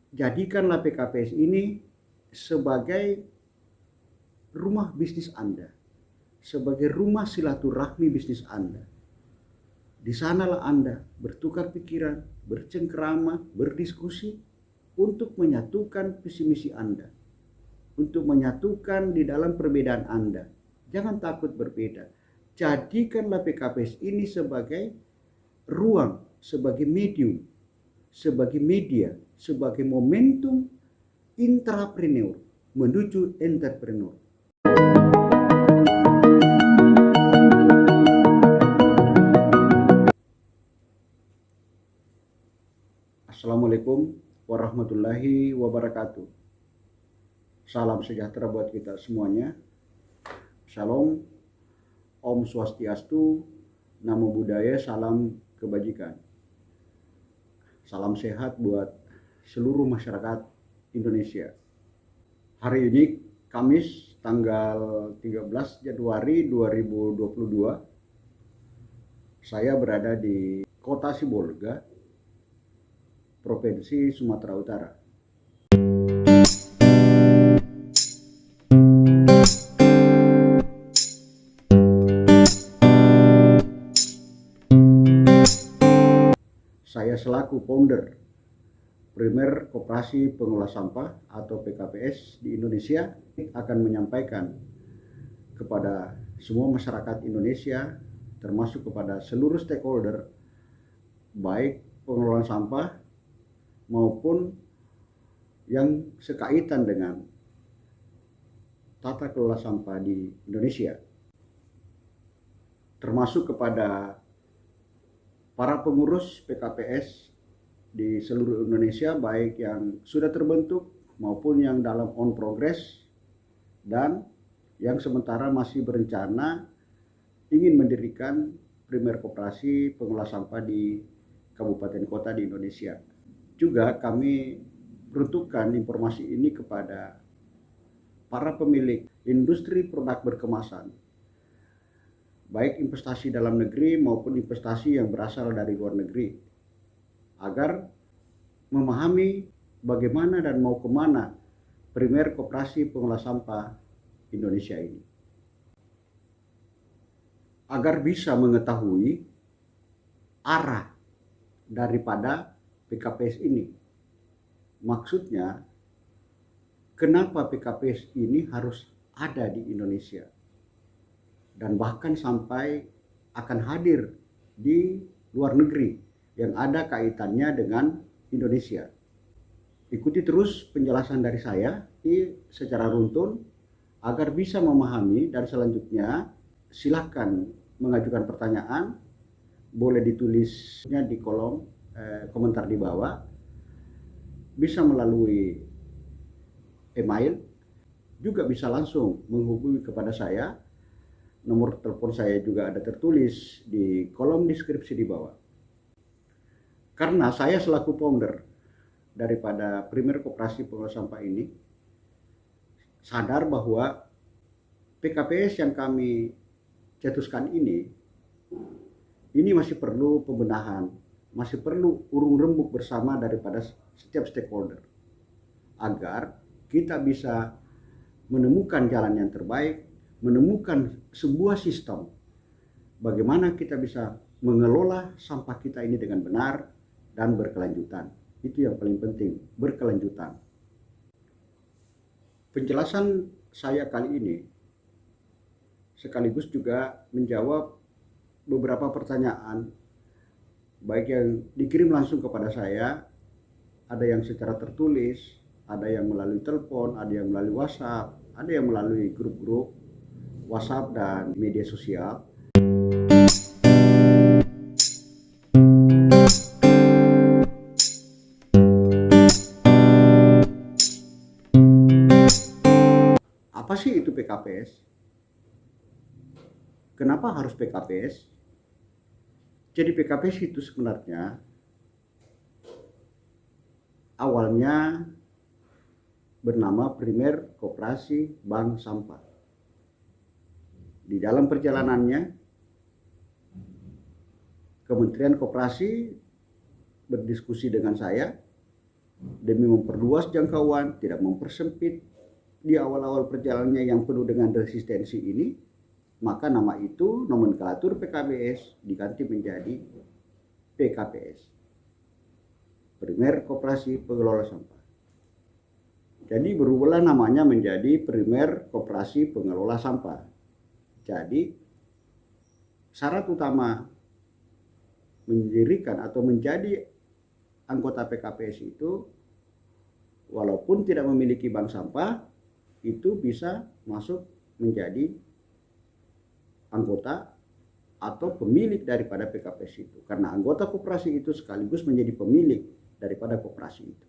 jadikanlah PKPS ini sebagai rumah bisnis Anda, sebagai rumah silaturahmi bisnis Anda. Di sanalah Anda bertukar pikiran, bercengkerama, berdiskusi untuk menyatukan visi misi Anda, untuk menyatukan di dalam perbedaan Anda. Jangan takut berbeda. Jadikanlah PKPS ini sebagai ruang, sebagai medium, sebagai media, sebagai momentum intrapreneur menuju entrepreneur. Assalamualaikum warahmatullahi wabarakatuh. Salam sejahtera buat kita semuanya. Shalom, Om Swastiastu, Namo Buddhaya, salam kebajikan. Salam sehat buat seluruh masyarakat Indonesia. Hari ini Kamis tanggal 13 Januari 2022. Saya berada di Kota Sibolga, Provinsi Sumatera Utara. Saya selaku founder Primer Koperasi Pengelola Sampah atau PKPS di Indonesia akan menyampaikan kepada semua masyarakat Indonesia, termasuk kepada seluruh stakeholder, baik pengelolaan sampah maupun yang sekaitan dengan tata kelola sampah di Indonesia, termasuk kepada para pengurus PKPS di seluruh Indonesia, baik yang sudah terbentuk maupun yang dalam on progress dan yang sementara masih berencana ingin mendirikan primer koperasi pengelola sampah di kabupaten kota di Indonesia. Juga kami peruntukkan informasi ini kepada para pemilik industri produk berkemasan, baik investasi dalam negeri maupun investasi yang berasal dari luar negeri, agar memahami bagaimana dan mau kemana primer koperasi pengelola sampah Indonesia ini, agar bisa mengetahui arah daripada PKPS ini. Maksudnya, kenapa PKPS ini harus ada di Indonesia dan bahkan sampai akan hadir di luar negeri yang ada kaitannya dengan Indonesia. Ikuti terus penjelasan dari saya secara runtun agar bisa memahami, dan selanjutnya silakan mengajukan pertanyaan, boleh ditulisnya di kolom komentar di bawah, bisa melalui email, juga bisa langsung menghubungi kepada saya. Nomor telepon saya juga ada tertulis di kolom deskripsi di bawah. Karena saya selaku founder daripada Primer Koperasi Pengelola Sampah ini sadar bahwa PKPS yang kami cetuskan ini masih perlu pembenahan, masih perlu urung rembuk bersama daripada setiap stakeholder, agar kita bisa menemukan jalan yang terbaik, menemukan sebuah sistem bagaimana kita bisa mengelola sampah kita ini dengan benar dan berkelanjutan. Itu yang paling penting, berkelanjutan. Penjelasan saya kali ini sekaligus juga menjawab beberapa pertanyaan, baik yang dikirim langsung kepada saya, ada yang secara tertulis, ada yang melalui telepon, ada yang melalui WhatsApp, ada yang melalui grup-grup WhatsApp dan media sosial. Apa sih itu PKPS? Kenapa harus PKPS? Jadi PKPS itu sebenarnya awalnya bernama Primer Koperasi Bank Sampah. Di dalam perjalanannya, Kementerian Koperasi berdiskusi dengan saya demi memperluas jangkauan, tidak mempersempit di awal-awal perjalanannya yang penuh dengan resistensi ini, maka nama itu, nomenklatur PKBS, diganti menjadi PKPS, Primer Koperasi Pengelola Sampah. Jadi berubahlah namanya menjadi Primer Koperasi Pengelola Sampah. Jadi syarat utama mendirikan atau menjadi anggota PKPS itu, walaupun tidak memiliki bank sampah, itu bisa masuk menjadi anggota atau pemilik daripada PKPS itu. Karena anggota koperasi itu sekaligus menjadi pemilik daripada koperasi itu.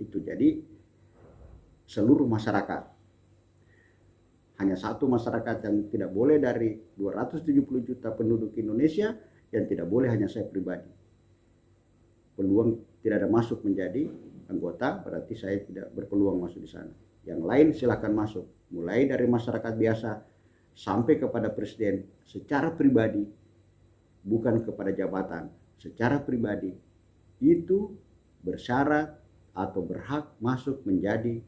Itu jadi seluruh masyarakat. Hanya satu masyarakat yang tidak boleh dari 270 juta penduduk Indonesia, yang tidak boleh hanya saya pribadi. Peluang tidak ada masuk menjadi anggota, berarti saya tidak berpeluang masuk di sana. Yang lain silakan masuk, mulai dari masyarakat biasa sampai kepada presiden secara pribadi, bukan kepada jabatan, secara pribadi, itu bersyarat atau berhak masuk menjadi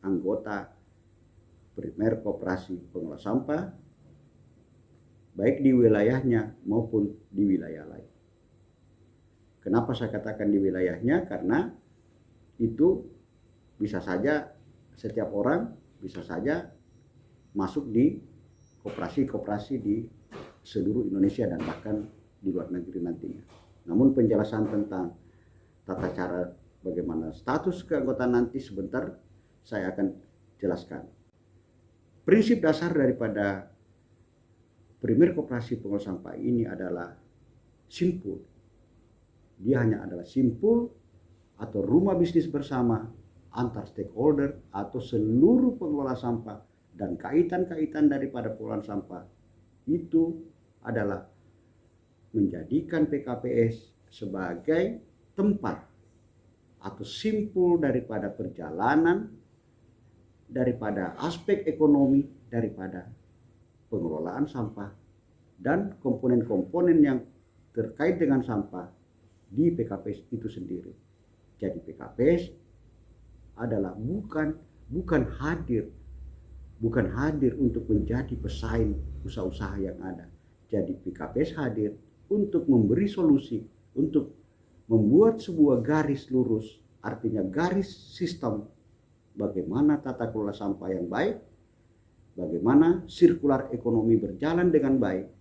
anggota Primer Koperasi Pengelola Sampah, baik di wilayahnya maupun di wilayah lain. Kenapa saya katakan di wilayahnya? Karena itu bisa saja setiap orang bisa saja masuk di koperasi-koperasi di seluruh Indonesia dan bahkan di luar negeri nantinya. Namun penjelasan tentang tata cara bagaimana status keanggotaan nanti sebentar saya akan jelaskan. Prinsip dasar daripada Primer Koperasi Pengelola Sampah ini adalah simpul. Dia hanya adalah simpul atau rumah bisnis bersama antar stakeholder atau seluruh pengelola sampah dan kaitan-kaitan daripada pengelolaan sampah. Itu adalah menjadikan PKPS sebagai tempat atau simpul daripada perjalanan, daripada aspek ekonomi, daripada pengelolaan sampah dan komponen-komponen yang terkait dengan sampah di PKPS itu sendiri. Jadi PKPS adalah bukan hadir untuk menjadi pesaing usaha-usaha yang ada. Jadi PKPS hadir untuk memberi solusi, untuk membuat sebuah garis lurus, artinya garis sistem bagaimana tata kelola sampah yang baik, bagaimana sirkular ekonomi berjalan dengan baik,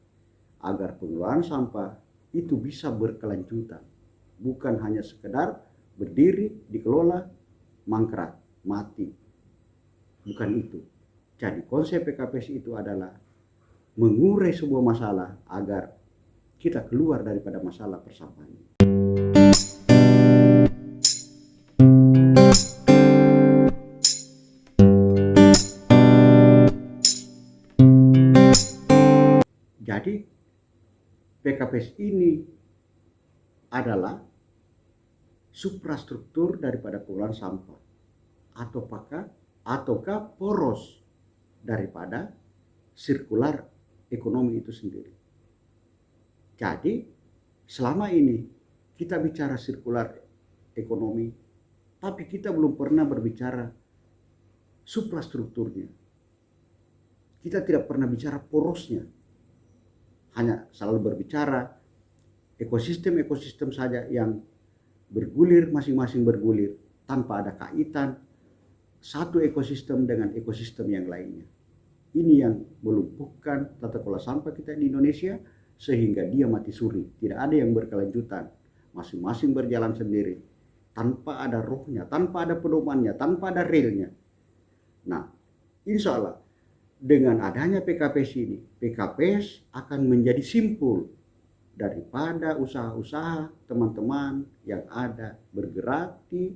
agar pengelolaan sampah itu bisa berkelanjutan. Bukan hanya sekedar berdiri, dikelola, mangkrak, mati. Bukan itu. Jadi konsep PKPS itu adalah mengurai sebuah masalah agar kita keluar daripada masalah persampahan. Jadi PKPS ini adalah suprastruktur daripada pengelolaan sampah ataukah poros daripada sirkular ekonomi itu sendiri. Jadi selama ini kita bicara sirkular ekonomi, tapi kita belum pernah berbicara suprastrukturnya. Kita tidak pernah bicara porosnya. Hanya selalu berbicara ekosistem saja yang bergulir, masing-masing bergulir tanpa ada kaitan satu ekosistem dengan ekosistem yang lainnya. Ini yang melumpuhkan tata kelola sampah kita di Indonesia sehingga dia mati suri. Tidak ada yang berkelanjutan, masing-masing berjalan sendiri tanpa ada rohnya, tanpa ada pedomannya, tanpa ada realnya. Nah, insya Allah dengan adanya PKPS ini, PKPS akan menjadi simpul daripada usaha-usaha teman-teman yang ada bergerak di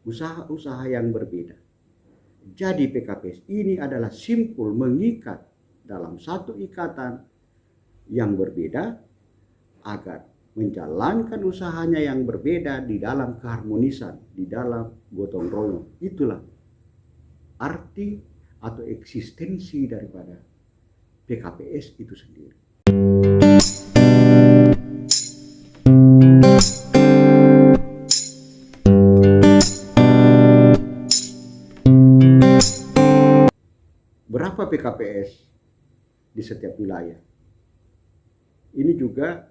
usaha-usaha yang berbeda. Jadi PKPS ini adalah simpul mengikat dalam satu ikatan yang berbeda agar menjalankan usahanya yang berbeda di dalam keharmonisan, di dalam gotong royong. Itulah arti atau eksistensi daripada PKPS itu sendiri. berapa PKPS di setiap wilayah? Ini juga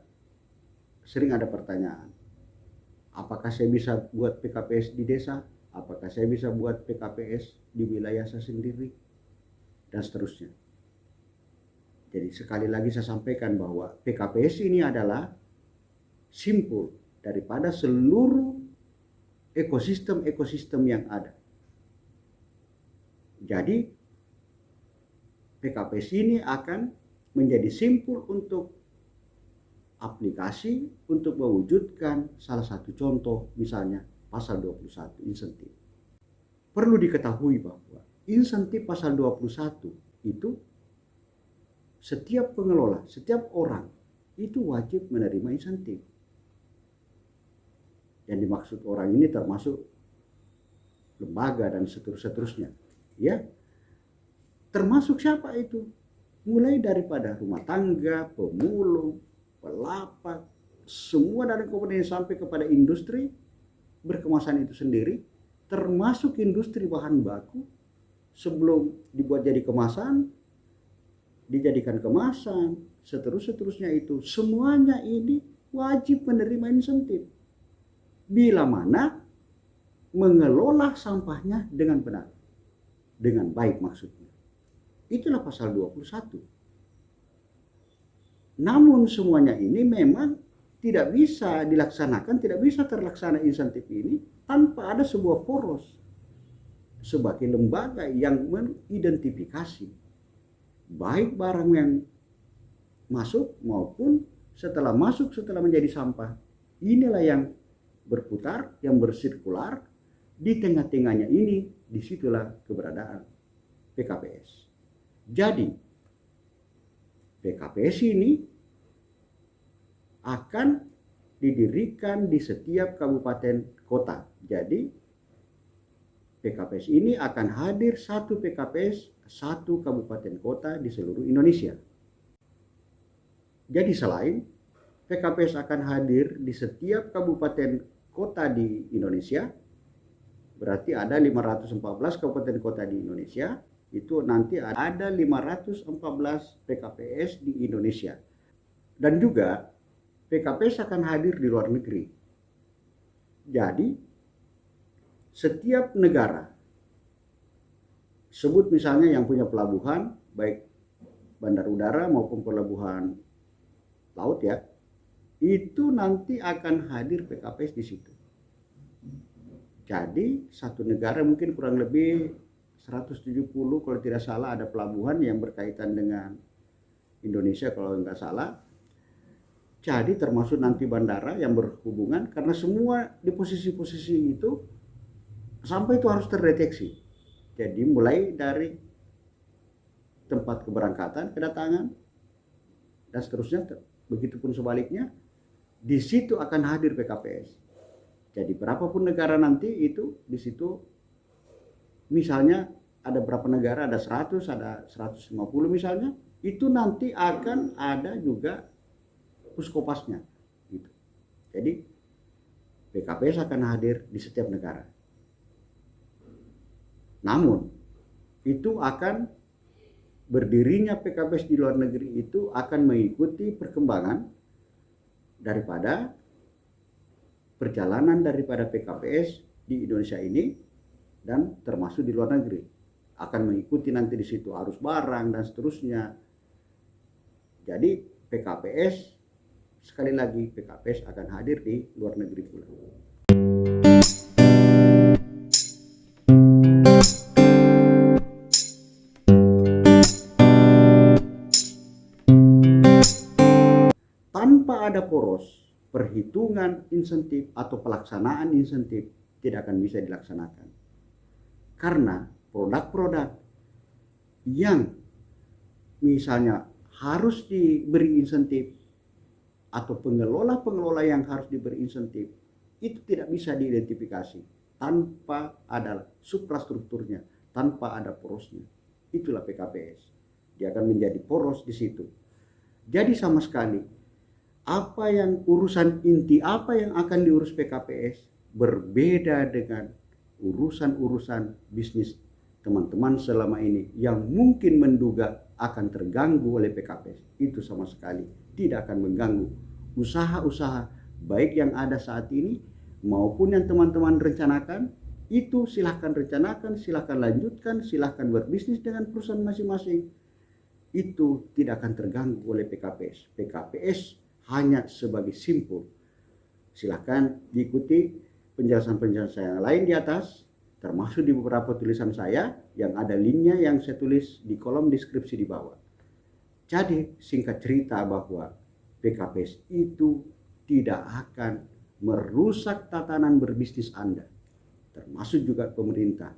sering ada pertanyaan. Apakah saya bisa buat PKPS di desa? Apakah saya bisa buat PKPS di wilayah saya sendiri? Dan seterusnya. Jadi sekali lagi saya sampaikan bahwa PKPS ini adalah simpul daripada seluruh ekosistem yang ada. Jadi PKPS ini akan menjadi simpul untuk aplikasi untuk mewujudkan salah satu contoh, misalnya pasal 21 insentif. Perlu diketahui bahwa insentif pasal 21 itu setiap pengelola, setiap orang itu wajib menerima insentif. Yang dimaksud orang ini termasuk lembaga dan seterusnya. Ya, termasuk siapa itu? Mulai daripada rumah tangga, pemulung, pelapak, semua dari komponen sampai kepada industri berkemasan itu sendiri, termasuk industri bahan baku sebelum dibuat jadi kemasan, dijadikan kemasan, seterusnya itu semuanya ini wajib menerima insentif. Bila mana mengelola sampahnya dengan benar, dengan baik maksudnya. Itulah pasal 21. Namun semuanya ini memang tidak bisa dilaksanakan, tidak bisa terlaksana insentif ini tanpa ada sebuah poros sebagai lembaga yang mengidentifikasi baik barang yang masuk maupun setelah masuk, setelah menjadi sampah. Inilah yang berputar, yang bersirkular. Di tengah-tengahnya ini, disitulah keberadaan PKPS. Jadi PKPS ini akan didirikan di setiap kabupaten kota. Jadi PKPS ini akan hadir satu PKPS, satu kabupaten kota di seluruh Indonesia. Jadi selain PKPS akan hadir di setiap kabupaten kota di Indonesia, berarti ada 514 kabupaten kota di Indonesia, itu nanti ada 514 PKPS di Indonesia. Dan juga PKPS akan hadir di luar negeri. Jadi setiap negara, sebut misalnya yang punya pelabuhan, baik bandar udara maupun pelabuhan laut ya, itu nanti akan hadir PKPS di situ. Jadi satu negara mungkin kurang lebih 170 kalau tidak salah ada pelabuhan yang berkaitan dengan Indonesia kalau nggak salah. Jadi termasuk nanti bandara yang berhubungan, karena semua di posisi-posisi itu sampai itu harus terdeteksi. Jadi mulai dari tempat keberangkatan, kedatangan, dan seterusnya, begitupun sebaliknya, di situ akan hadir PKPS. Jadi berapapun negara nanti itu di situ, misalnya ada berapa negara, ada 100, ada 150 misalnya, itu nanti akan ada juga puskopasnya. Gitu. Jadi PKPS akan hadir di setiap negara. Namun itu akan berdirinya PKPS di luar negeri itu akan mengikuti perkembangan daripada perjalanan daripada PKPS di Indonesia ini dan termasuk di luar negeri. Akan mengikuti nanti di situ arus barang dan seterusnya. Jadi PKPS, sekali lagi PKPS akan hadir di luar negeri pula. Tanpa ada poros, perhitungan insentif atau pelaksanaan insentif tidak akan bisa dilaksanakan. Karena produk-produk yang misalnya harus diberi insentif atau pengelola-pengelola yang harus diberi insentif itu tidak bisa diidentifikasi tanpa ada suprastrukturnya, tanpa ada porosnya. Itulah PKPS. Dia akan menjadi poros di situ. Jadi sama sekali apa yang urusan inti, apa yang akan diurus PKPS berbeda dengan urusan-urusan bisnis teman-teman selama ini yang mungkin menduga akan terganggu oleh PKPS, itu sama sekali tidak akan mengganggu usaha-usaha baik yang ada saat ini maupun yang teman-teman rencanakan. Itu silahkan rencanakan, silahkan lanjutkan, silahkan berbisnis dengan perusahaan masing-masing. Itu tidak akan terganggu oleh PKPS. PKPS hanya sebagai simpul. Silahkan diikuti penjelasan-penjelasan saya yang lain di atas, termasuk di beberapa tulisan saya yang ada linknya yang saya tulis di kolom deskripsi di bawah. Jadi singkat cerita bahwa PKPS itu tidak akan merusak tatanan berbisnis Anda, termasuk juga pemerintah.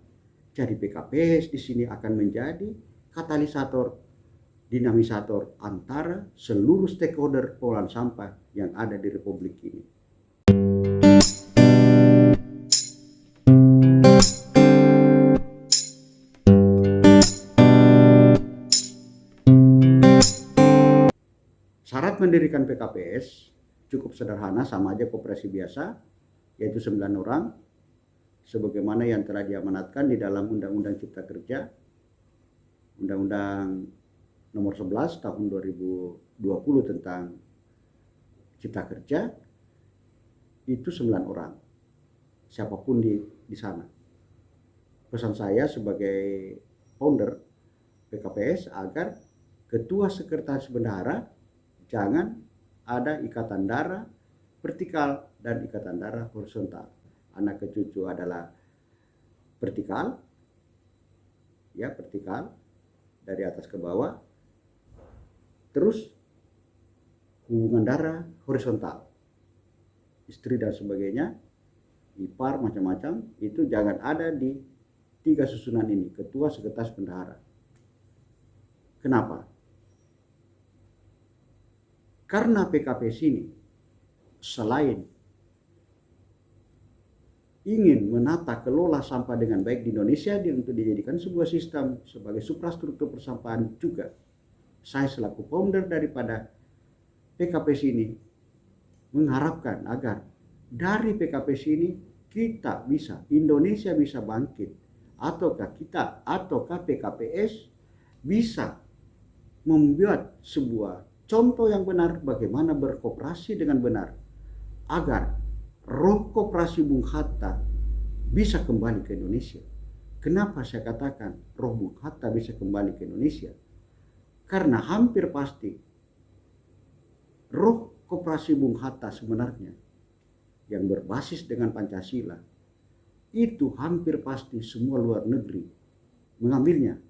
Jadi PKPS di sini akan menjadi katalisator, dinamisator antara seluruh stakeholder pengolahan sampah yang ada di Republik ini. Syarat mendirikan PKPS cukup sederhana, sama aja koperasi biasa, yaitu 9 orang, sebagaimana yang telah diamanatkan di dalam Undang-Undang Cipta Kerja, Undang-Undang Nomor 11 Tahun 2020 tentang Cipta Kerja, itu 9 orang, siapapun di sana. Pesan saya sebagai founder PKPS agar ketua sekretaris bendahara jangan ada ikatan darah vertikal dan ikatan darah horizontal. Anak cucu adalah vertikal, ya vertikal dari atas ke bawah. Terus hubungan darah horizontal, istri dan sebagainya, ipar macam-macam, itu jangan ada di 3 susunan ini, ketua sekretaris bendahara. Kenapa? Karena PKPS ini selain ingin menata kelola sampah dengan baik di Indonesia untuk dijadikan sebuah sistem sebagai suprastruktur persampahan juga, saya selaku founder daripada PKPS ini mengharapkan agar dari PKPS ini kita bisa, Indonesia bisa bangkit, ataukah PKPS bisa membuat sebuah contoh yang benar bagaimana berkoperasi dengan benar agar roh koperasi Bung Hatta bisa kembali ke Indonesia. Kenapa saya katakan roh Bung Hatta bisa kembali ke Indonesia? Karena hampir pasti roh koperasi Bung Hatta sebenarnya yang berbasis dengan Pancasila itu hampir pasti semua luar negeri mengambilnya.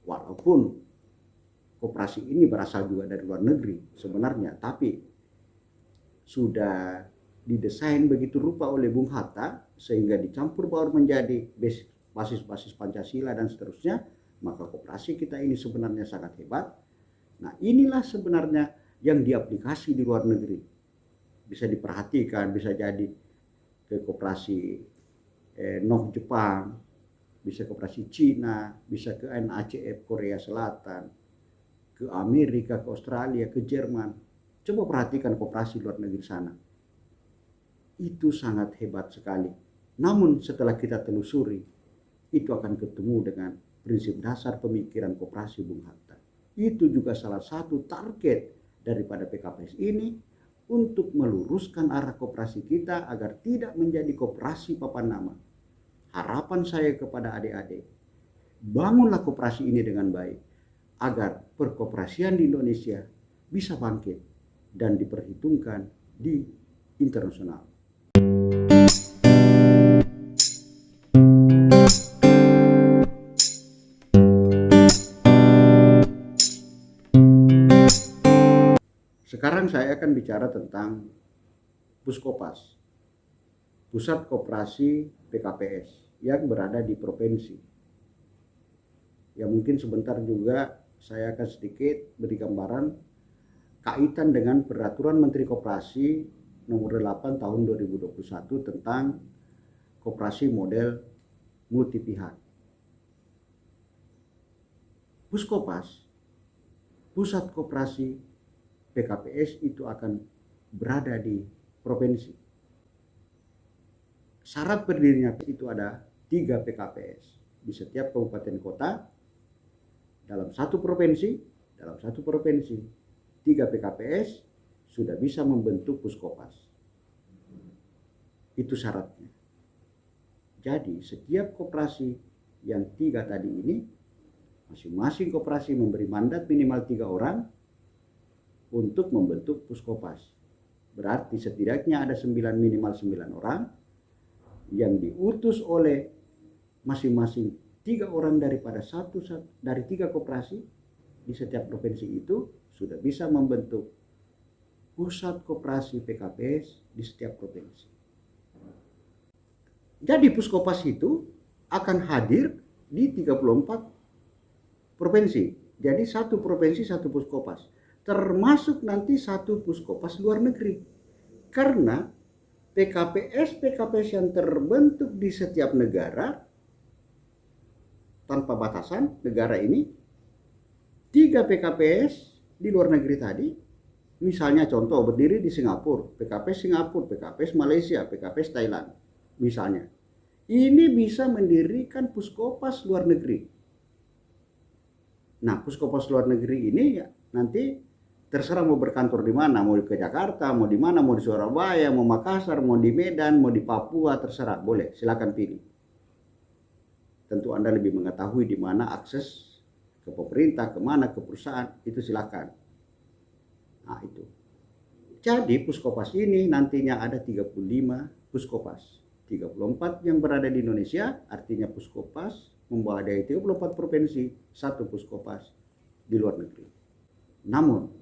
Walaupun koperasi ini berasal juga dari luar negeri sebenarnya, tapi sudah didesain begitu rupa oleh Bung Hatta sehingga dicampur baur menjadi basis-basis Pancasila dan seterusnya, maka koperasi kita ini sebenarnya sangat hebat. Nah, inilah sebenarnya yang diaplikasi di luar negeri. Bisa diperhatikan, bisa jadi ke koperasi NOH Jepang, bisa koperasi Cina, bisa ke NACF Korea Selatan, ke Amerika, ke Australia, ke Jerman. Coba perhatikan koperasi luar negeri sana. Itu sangat hebat sekali. Namun setelah kita telusuri, itu akan ketemu dengan prinsip dasar pemikiran koperasi Bung Hatta. Itu juga salah satu target daripada PKPS ini untuk meluruskan arah koperasi kita agar tidak menjadi koperasi papan nama. Harapan saya kepada adik-adik, bangunlah koperasi ini dengan baik agar perkoperasian di Indonesia bisa bangkit dan diperhitungkan di internasional. Sekarang saya akan bicara tentang Puskopas, Pusat Koperasi PKPS yang berada di provinsi. Ya mungkin sebentar juga saya akan sedikit beri gambaran kaitan dengan Peraturan Menteri Koperasi Nomor 8 Tahun 2021 tentang koperasi model multi pihak. Puskopas, Pusat Koperasi PKPS itu akan berada di provinsi. Syarat berdirinya itu ada 3 PKPS. di setiap kabupaten kota dalam satu provinsi 3 PKPS sudah bisa membentuk Puskopas. Itu syaratnya. Jadi setiap koperasi yang 3 tadi ini, masing-masing koperasi memberi mandat minimal 3 orang untuk membentuk Puskopas. Berarti setidaknya ada minimal 9 orang yang diutus oleh masing-masing 3 orang dari 3 koperasi di setiap provinsi itu sudah bisa membentuk pusat koperasi PKPS di setiap provinsi. Jadi Puskopas itu akan hadir di 34 provinsi. Jadi satu provinsi satu Puskopas. Termasuk nanti satu Puskopas luar negeri. Karena PKPS yang terbentuk di setiap negara tanpa batasan negara ini, 3 PKPS di luar negeri tadi, misalnya contoh berdiri di Singapura, PKPS Singapura, PKPS Malaysia, PKPS Thailand, misalnya. Ini bisa mendirikan Puskopas luar negeri. Nah, Puskopas luar negeri ini ya nanti terserah mau berkantor di mana, mau ke Jakarta, mau di mana, mau di Surabaya, mau Makassar, mau di Medan, mau di Papua, terserah, boleh, silakan pilih. Tentu Anda lebih mengetahui di mana akses ke pemerintah, kemana, ke perusahaan, itu silakan. Nah, itu. Jadi Puskopas ini nantinya ada 35 Puskopas. 34 yang berada di Indonesia, artinya Puskopas membawahi 34 provinsi, satu Puskopas di luar negeri. Namun,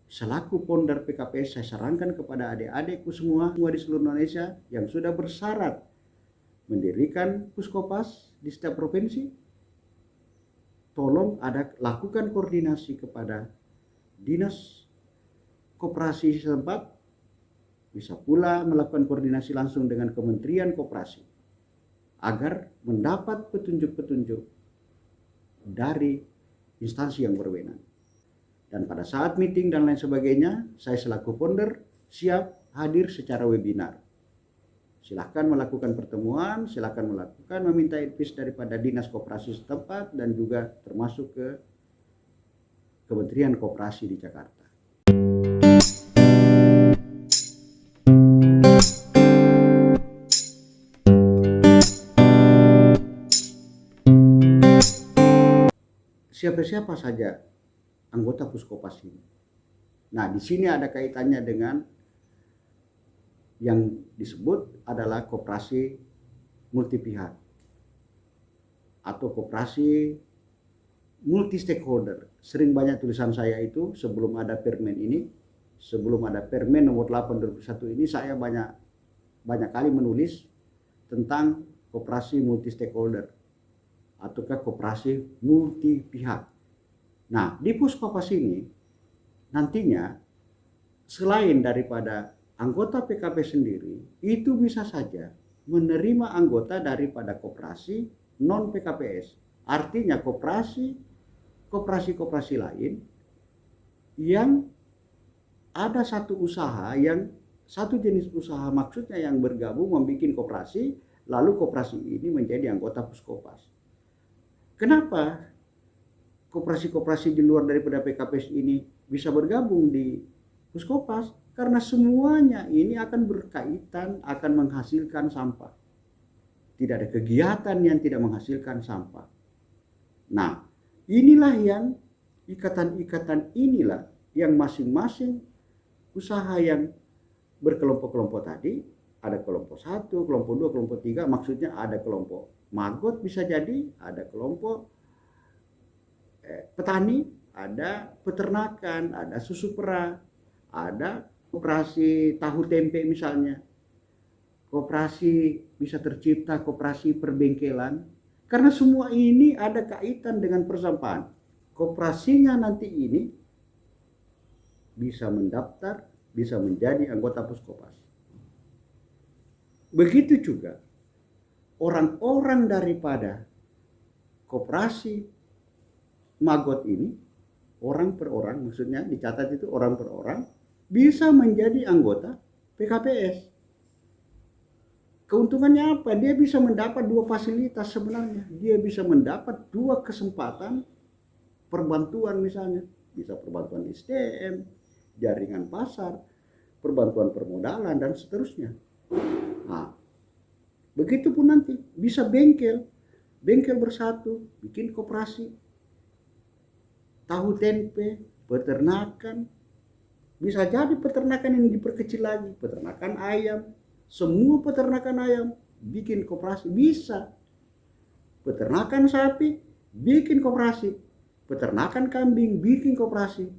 selaku founder PKPS, saya sarankan kepada adik-adikku semua di seluruh Indonesia yang sudah bersyarat mendirikan Puskopas di setiap provinsi, tolong lakukan koordinasi kepada dinas koperasi setempat, bisa pula melakukan koordinasi langsung dengan Kementerian Koperasi agar mendapat petunjuk-petunjuk dari instansi yang berwenang. Dan pada saat meeting dan lain sebagainya, saya selaku founder siap hadir secara webinar. Silakan melakukan pertemuan, silakan meminta advice daripada dinas koperasi setempat dan juga termasuk ke Kementerian Koperasi di Jakarta. Siapa-siapa saja anggota Puskopas ini. Nah, di sini ada kaitannya dengan yang disebut adalah koperasi multi pihak atau koperasi multi stakeholder. Sering banyak tulisan saya itu sebelum ada Permen ini, sebelum ada Permen nomor 8/2021 ini, saya banyak kali menulis tentang koperasi multi stakeholder ataukah koperasi multi pihak. Nah, di Puskopas ini nantinya selain daripada anggota PKP sendiri, itu bisa saja menerima anggota daripada koperasi non PKPS. Artinya koperasi lain yang ada satu jenis usaha, maksudnya yang bergabung membuat koperasi, lalu koperasi ini menjadi anggota Puskopas. Kenapa koperasi-koperasi di luar daripada PKPS ini bisa bergabung di Puskopas? Karena semuanya ini akan berkaitan, akan menghasilkan sampah. Tidak ada kegiatan yang tidak menghasilkan sampah. Nah, inilah yang ikatan-ikatan inilah yang masing-masing usaha yang berkelompok-kelompok tadi, ada kelompok 1, kelompok 2, kelompok 3, maksudnya ada kelompok magot bisa jadi, ada kelompok petani, ada peternakan, ada susu perah, ada koperasi tahu tempe misalnya. Koperasi bisa tercipta koperasi perbengkelan, karena semua ini ada kaitan dengan persampahan. Koperasinya nanti ini bisa mendaftar, bisa menjadi anggota Puskopas. Begitu juga orang-orang daripada koperasi magot ini, orang per orang, maksudnya dicatat itu orang per orang, bisa menjadi anggota PKPS. Keuntungannya apa? Dia bisa mendapat dua fasilitas sebenarnya. Dia bisa mendapat dua kesempatan perbantuan misalnya. Bisa perbantuan SDM, jaringan pasar, perbantuan permodalan, dan seterusnya. Nah, begitupun nanti bisa bengkel bersatu, bikin koperasi, tahu tempe, peternakan, bisa jadi peternakan yang diperkecil lagi, peternakan ayam, semua peternakan ayam bikin koperasi bisa, peternakan sapi bikin koperasi, peternakan kambing bikin koperasi,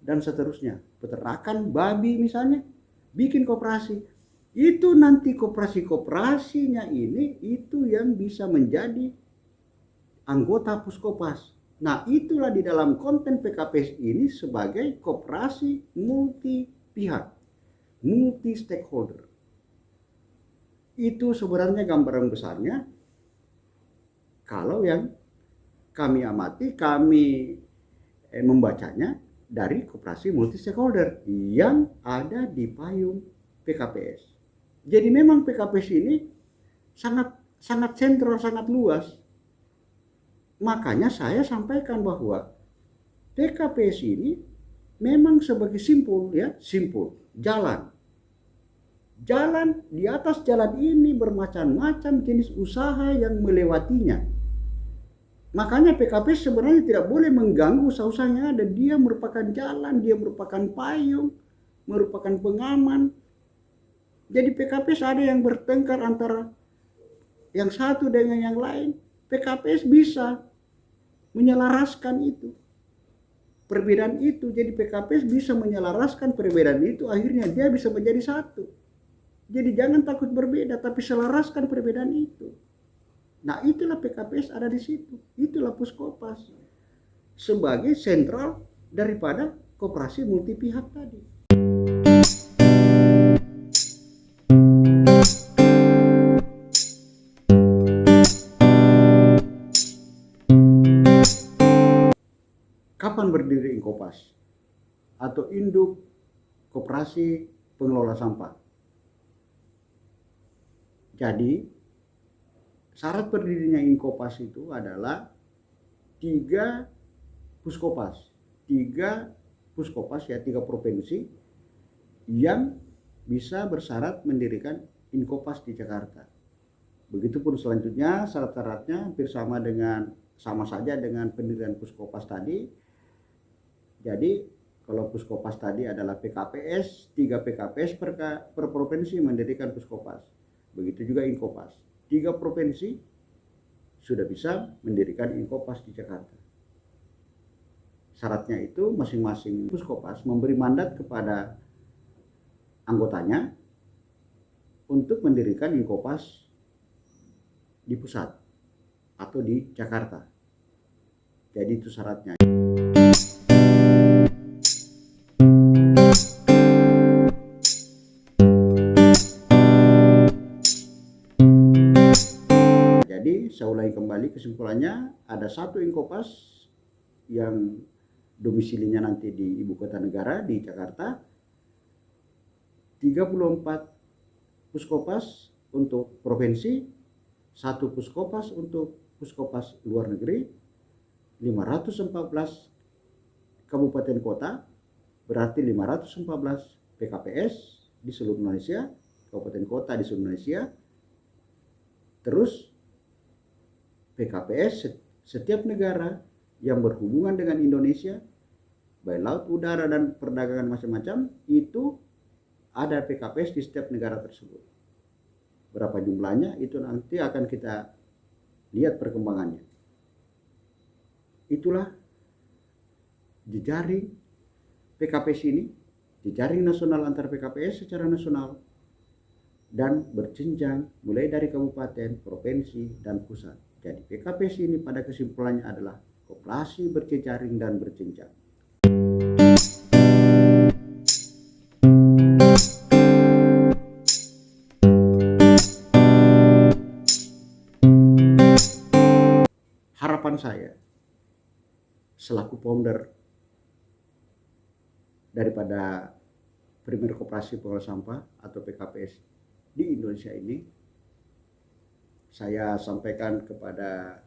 dan seterusnya, peternakan babi misalnya bikin koperasi. Itu nanti koperasi-koperasinya ini itu yang bisa menjadi anggota Puskopas. Nah, itulah di dalam konten PKPS ini sebagai koperasi multi pihak, multi stakeholder. Itu sebenarnya gambaran besarnya. Kalau yang kami amati, kami membacanya dari koperasi multi stakeholder yang ada di payung PKPS. Jadi memang PKPS ini sangat sentral, sangat luas. Makanya saya sampaikan bahwa PKPS ini memang sebagai simpul jalan. Jalan, di atas jalan ini bermacam-macam jenis usaha yang melewatinya. Makanya PKPS sebenarnya tidak boleh mengganggu usaha-usahanya ada. Dia merupakan jalan, dia merupakan payung, merupakan pengaman. Jadi PKPS ada yang bertengkar antara yang satu dengan yang lain. PKPS bisa menyelaraskan itu. Perbedaan itu, jadi PKPS bisa menyelaraskan perbedaan itu, akhirnya dia bisa menjadi satu. Jadi jangan takut berbeda, tapi selaraskan perbedaan itu. Nah, itulah PKPS ada di situ. Itulah Puskopas sebagai sentral daripada koperasi multi pihak tadi. Kapan berdiri Inkopas atau Induk Koperasi Pengelola Sampah? Jadi syarat berdirinya Inkopas itu adalah 3 Puskopas, 3 provinsi yang bisa bersyarat mendirikan Inkopas di Jakarta. Begitupun selanjutnya syarat-syaratnya hampir sama saja dengan pendirian Puskopas tadi. Jadi kalau Puskopas tadi adalah PKPS, 3 PKPS per provinsi mendirikan Puskopas. Begitu juga Inkopas. 3 provinsi sudah bisa mendirikan Inkopas di Jakarta. Syaratnya itu masing-masing Puskopas memberi mandat kepada anggotanya untuk mendirikan Inkopas di pusat atau di Jakarta. Jadi itu syaratnya. Jadi saya ulangi kembali kesimpulannya, ada 1 Inkopas yang domisilinya nanti di ibu kota negara di Jakarta, 34 Puskopas untuk provinsi, 1 Puskopas untuk Puskopas luar negeri, 514 kabupaten kota, berarti 514 PKPS di seluruh Indonesia, kabupaten kota di seluruh Indonesia. Terus PKPS setiap negara yang berhubungan dengan Indonesia, baik laut, udara, dan perdagangan macam-macam, itu ada PKPS di setiap negara tersebut. Berapa jumlahnya itu nanti akan kita lihat perkembangannya. Itulah jejaring PKPS ini, jejaring nasional antar PKPS secara nasional dan berjenjang mulai dari kabupaten, provinsi, dan pusat. Jadi PKPS ini pada kesimpulannya adalah koperasi berjejaring dan berjenjang. Harapan saya selaku founder daripada Primer Koperasi Pengelola Sampah atau PKPS di Indonesia ini, saya sampaikan kepada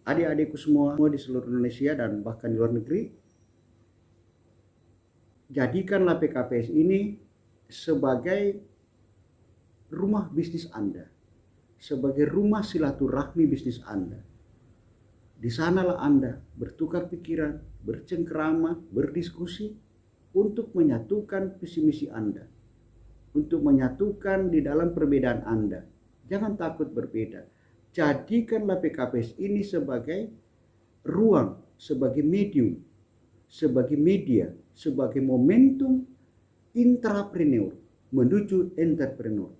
adik-adikku semua di seluruh Indonesia dan bahkan di luar negeri, jadikanlah PKPS ini sebagai rumah bisnis Anda, sebagai rumah silaturahmi bisnis Anda. Di sanalah Anda bertukar pikiran, bercengkerama, berdiskusi untuk menyatukan visi misi Anda, untuk menyatukan di dalam perbedaan Anda. Jangan takut berbeda. Jadikanlah PKPS ini sebagai ruang, sebagai medium, sebagai media, sebagai momentum intrapreneur menuju entrepreneur.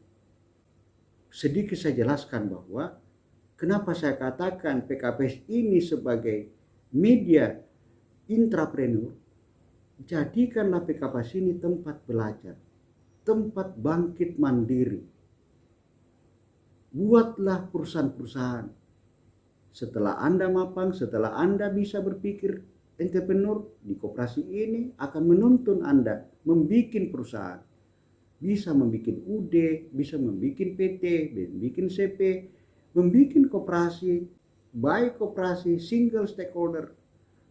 Sedikit saya jelaskan bahwa kenapa saya katakan PKPS ini sebagai media intrapreneur. Jadikanlah PKPS ini tempat belajar, tempat bangkit mandiri. Buatlah perusahaan-perusahaan. Setelah Anda mapan, setelah Anda bisa berpikir entrepreneur, di koperasi ini akan menuntun Anda membuat perusahaan. Bisa membuat UD, bisa membuat PT, membuat CP, membuat koperasi, baik koperasi single stakeholder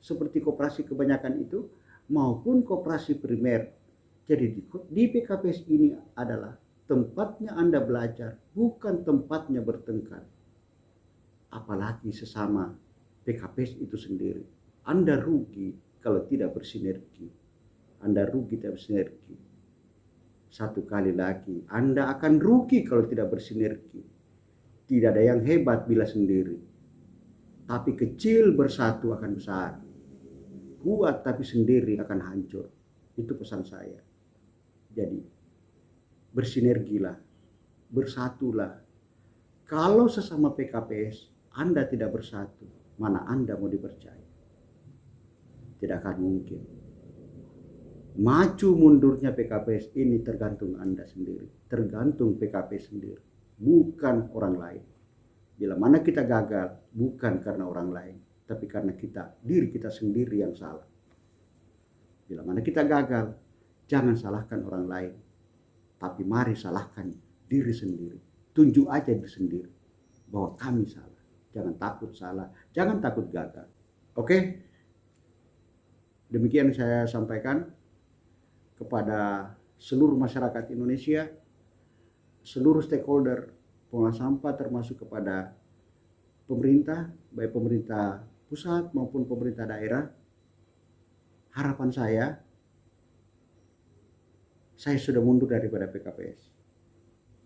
seperti koperasi kebanyakan itu, maupun koperasi primer. Jadi di PKPS ini adalah tempatnya Anda belajar, bukan tempatnya bertengkar. Apalagi sesama PKPS itu sendiri. Anda rugi kalau tidak bersinergi. Anda rugi tidak bersinergi. Satu kali lagi, Anda akan rugi kalau tidak bersinergi. Tidak ada yang hebat bila sendiri. Tapi kecil bersatu akan besar. Kuat tapi sendiri akan hancur. Itu pesan saya. Jadi, bersinergilah, bersatulah. Kalau sesama PKPS Anda tidak bersatu, mana Anda mau dipercaya? Tidak akan mungkin. Maju mundurnya PKPS ini tergantung Anda sendiri, tergantung PKPS sendiri, bukan orang lain. Bila mana kita gagal, bukan karena orang lain, tapi karena diri kita sendiri yang salah. Bila mana kita gagal, jangan salahkan orang lain, tapi mari salahkan diri sendiri. Tunjuk aja diri sendiri bahwa kami salah. Jangan takut salah, jangan takut gagal. Oke? Demikian saya sampaikan kepada seluruh masyarakat Indonesia, seluruh stakeholder pengolah sampah, termasuk kepada pemerintah, baik pemerintah pusat maupun pemerintah daerah. Harapan saya sudah mundur daripada PKPS.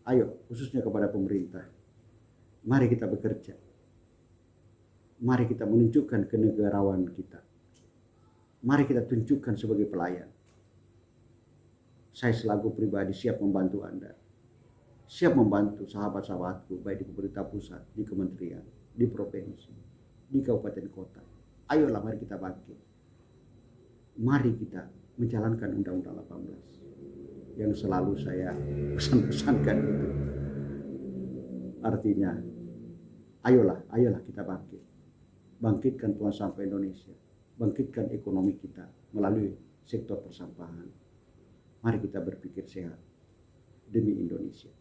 Ayo, khususnya kepada pemerintah, mari kita bekerja. Mari kita menunjukkan kenegarawanan kita. Mari kita tunjukkan sebagai pelayan. Saya selaku pribadi siap membantu Anda. Siap membantu sahabat-sahabatku, baik di pemerintah pusat, di kementerian, di provinsi, di kabupaten kota. Ayolah mari kita bangkit. Mari kita menjalankan Undang-Undang 18 yang selalu saya pesan-pesankan itu. Artinya, ayolah kita bangkit. Bangkitkan pengolah sampah Indonesia. Bangkitkan ekonomi kita melalui sektor persampahan. Mari kita berpikir sehat demi Indonesia,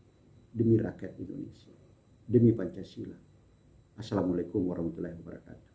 demi rakyat Indonesia, demi Pancasila. Assalamualaikum warahmatullahi wabarakatuh.